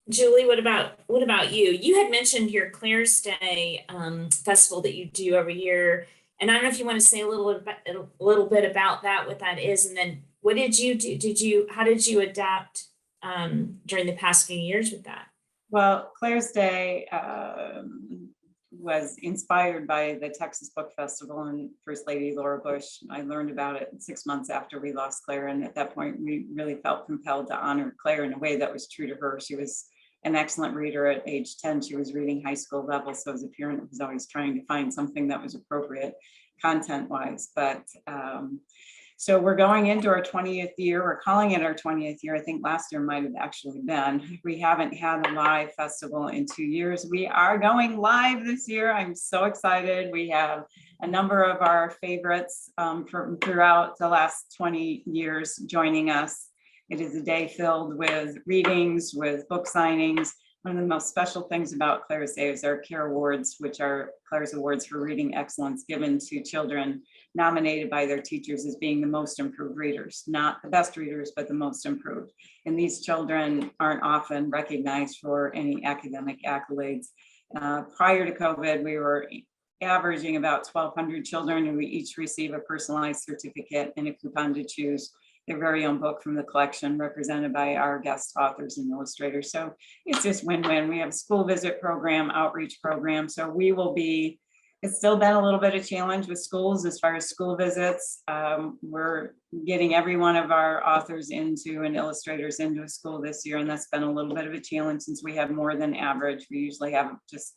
Julie, what about you? You had mentioned your Claire's Day festival that you do every year, and I don't know if you want to say a little bit about that, what that is, and then what did you do? How did you adapt during the past few years with that? Well, Claire's Day was inspired by the Texas Book Festival and First Lady Laura Bush. I learned about it 6 months after we lost Claire, and at that point we really felt compelled to honor Claire in a way that was true to her. She was an excellent reader. At age 10, she was reading high school level, so as a parent, I was always trying to find something that was appropriate content-wise. But so we're going into our 20th year. We're calling it our 20th year. I think last year might have actually been. We haven't had a live festival in 2 years. We are going live this year. I'm so excited. We have a number of our favorites from throughout the last 20 years joining us. It is a day filled with readings, with book signings. One of the most special things about Claire's Day is our CARE Awards, which are Claire's Awards for Reading Excellence, given to children nominated by their teachers as being the most improved readers, not the best readers, but the most improved. And these children aren't often recognized for any academic accolades. Prior to COVID, we were averaging about 1,200 children, and we each receive a personalized certificate and a coupon to choose their very own book from the collection, represented by our guest authors and illustrators. So it's just win-win. We have a school visit program, outreach program. So we will be, it's still been a little bit of challenge with schools as far as school visits. We're getting every one of our authors into and illustrators into a school this year, and that's been a little bit of a challenge since we have more than average. We usually have just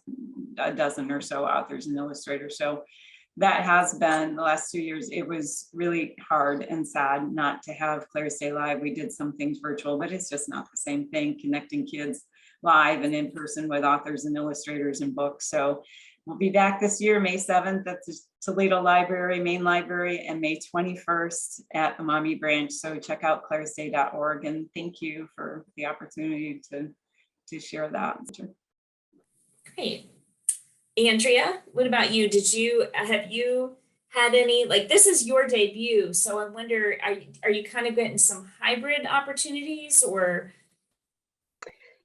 a dozen or so authors and illustrators. So that has been the last 2 years. It was really hard and sad not to have Claire's Day live. We did some things virtual, but it's just not the same thing, connecting kids live and in person with authors and illustrators and books. So we'll be back this year, May 7th at the Toledo Library, Main Library, and May 21st at the Maumee branch. So check out clairsday.org, and thank you for the opportunity to share that. Great. Andrea, what about you? Have you had any, like, this is your debut, so I wonder, are you kind of getting some hybrid opportunities, or?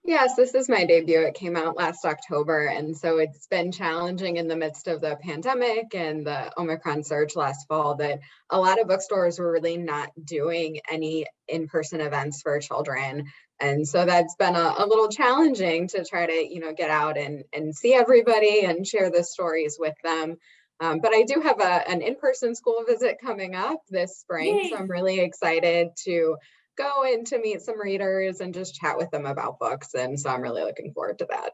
Yes, this is my debut. It came out last October, and so it's been challenging in the midst of the pandemic and the Omicron surge last fall that a lot of bookstores were really not doing any in-person events for children. And so that's been a little challenging to try to, get out and see everybody and share the stories with them. But I do have an in-person school visit coming up this spring. Yay. So I'm really excited to go in to meet some readers and just chat with them about books. And so I'm really looking forward to that.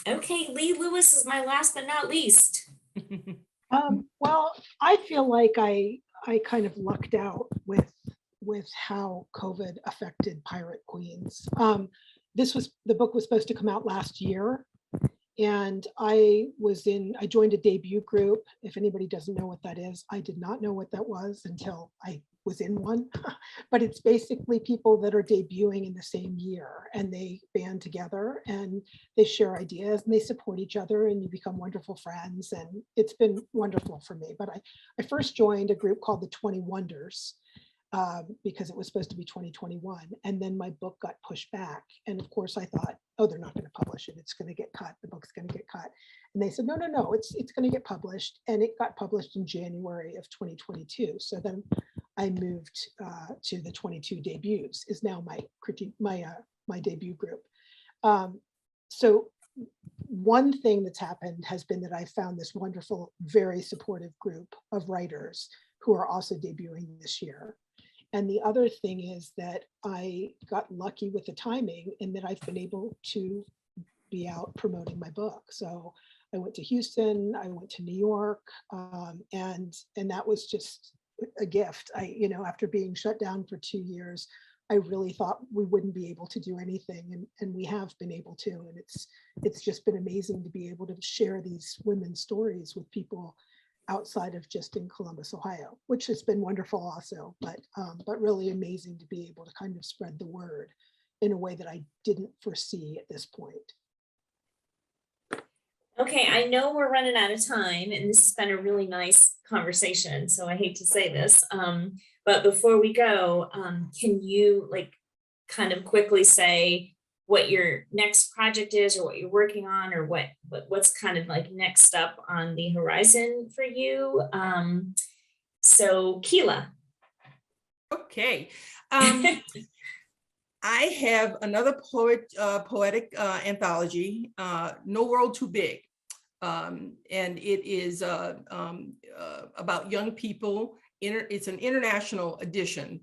Okay, Leigh Lewis is my last but not least. Well, I feel like I kind of lucked out with how COVID affected Pirate Queens. The book was supposed to come out last year, and I joined a debut group. If anybody doesn't know what that is, I did not know what that was until I was in one, but it's basically people that are debuting in the same year, and they band together and they share ideas and they support each other, and you become wonderful friends, and it's been wonderful for me. But I first joined a group called the 20 Wonders, because it was supposed to be 2021. And then my book got pushed back. And of course I thought, oh, they're not going to publish it. It's going to get cut. The book's going to get cut. And they said, no, it's going to get published. And it got published in January of 2022. So then I moved to the 22 Debuts is now my debut group. So one thing that's happened has been that I found this wonderful, very supportive group of writers who are also debuting this year. And the other thing is that I got lucky with the timing in that I've been able to be out promoting my book. So I went to Houston, I went to New York, and that was just a gift. After being shut down for 2 years, I really thought we wouldn't be able to do anything, and we have been able to. And it's just been amazing to be able to share these women's stories with people outside of just in Columbus, Ohio, which has been wonderful also, but really amazing to be able to kind of spread the word in a way that I didn't foresee at this point. Okay, I know we're running out of time, and this has been a really nice conversation, so I hate to say this, but before we go, can you kind of quickly say what your next project is, or what you're working on, or what's kind of next up on the horizon for you? So Keila. Okay. I have another poetic anthology, No World Too Big. And it is about young people. It's an international edition.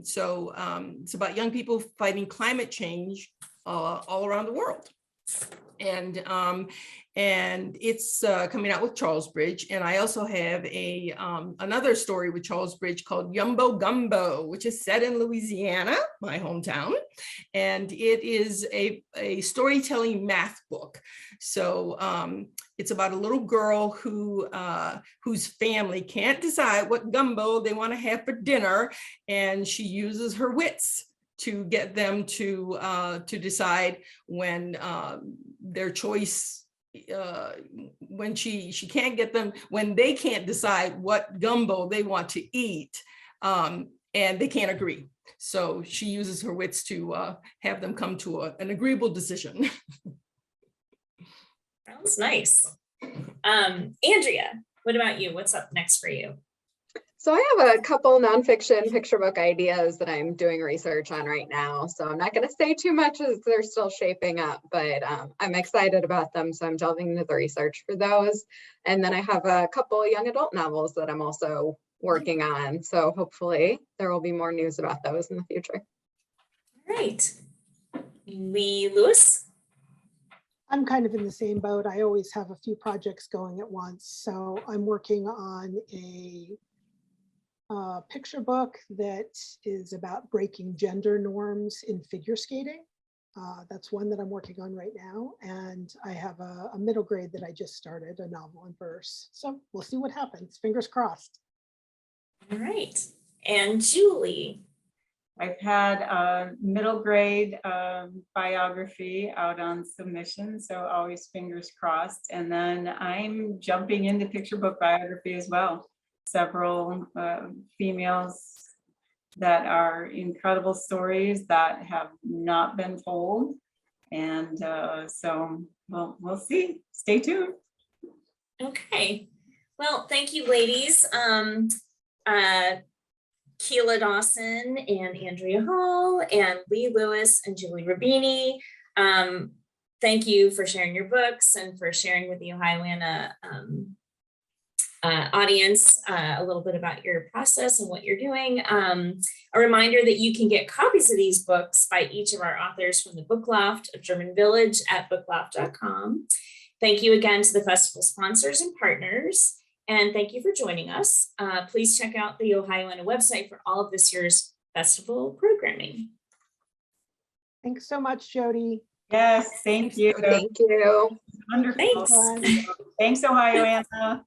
So it's about young people fighting climate change all around the world. And it's coming out with Charlesbridge. And I also have another story with Charlesbridge called Yumbo Gumbo, which is set in Louisiana, my hometown. And it is a storytelling math book. So it's about a little girl whose family can't decide what gumbo they want to have for dinner. And she uses her wits to get them to decide when their choice, when she can't get them, when they can't decide what gumbo they want to eat, and they can't agree. So she uses her wits to have them come to an agreeable decision. Sounds nice. Andrea, what about you? What's up next for you? So I have a couple nonfiction picture book ideas that I'm doing research on right now. So I'm not going to say too much as they're still shaping up, but I'm excited about them. So I'm delving into the research for those. And then I have a couple young adult novels that I'm also working on. So hopefully there will be more news about those in the future. All right. Leigh Lewis. I'm kind of in the same boat. I always have a few projects going at once. So I'm working on a picture book that is about breaking gender norms in figure skating. That's one that I'm working on right now. And I have a middle grade that I just started, a novel in verse. So we'll see what happens. Fingers crossed. All right. And Julie. I've had a middle grade biography out on submission, so always fingers crossed. And then I'm jumping into picture book biography as well. Several females that are incredible stories that have not been told. And so we'll see. Stay tuned. Okay. Well, thank you, ladies. Keila Dawson and Andrea Hall and Leigh Lewis and Julie Rubini. Thank you for sharing your books and for sharing with the Ohioana audience a little bit about your process and what you're doing. A reminder that you can get copies of these books by each of our authors from the Book Loft of German Village at bookloft.com. Thank you again to the festival sponsors and partners, and thank you for joining us. Please check out the Ohioana website for all of this year's festival programming. Thanks so much, Jody. Yes, thank you. Thank you. Wonderful. Thanks. Thanks, Ohioana.